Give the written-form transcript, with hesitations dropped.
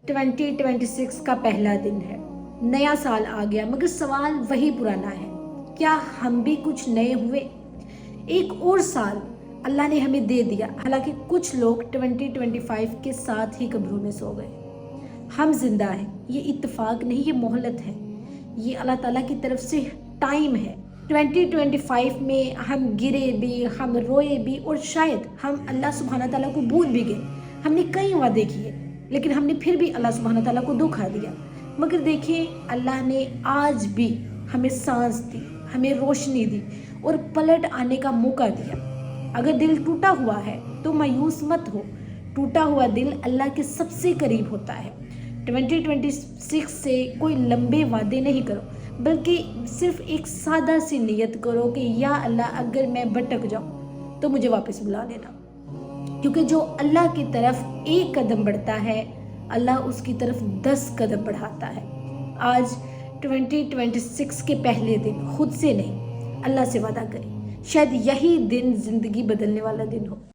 2026 का पहला दिन है, नया साल आ गया, मगर सवाल वही पुराना है, क्या हम भी कुछ नए हुए? एक और साल अल्लाह ने हमें दे दिया, हालांकि कुछ लोग 2025 के साथ ही कब्रों में सो गए। हम जिंदा हैं, ये इत्तेफाक नहीं, ये मोहलत है, ये अल्लाह ताला की तरफ से टाइम है। 2025 में हम गिरे भी, हम रोए भी, और शायद हम अल्लाह सुब्हाना ताला को भूल भी गए। हमने कई वादे किए, लेकिन हमने फिर भी अल्लाह सुब्हाना ताला को धोखा दिया। मगर देखिए, अल्लाह ने आज भी हमें सांस दी, हमें रोशनी दी और पलट आने का मौका दिया। अगर दिल टूटा हुआ है तो मायूस मत हो, टूटा हुआ दिल अल्लाह के सबसे करीब होता है। 2026 से कोई लंबे वादे नहीं करो, बल्कि सिर्फ एक सादा सी नियत करो कि या अल्लाह, अगर मैं भटक जाऊं तो मुझे वापस बुला लेना। क्योंकि जो अल्लाह की तरफ एक कदम बढ़ता है, अल्लाह उसकी तरफ 10 कदम बढ़ाता है। आज 2026 के पहले दिन खुद से नहीं, अल्लाह से वादा करें, शायद यही दिन जिंदगी बदलने वाला दिन हो।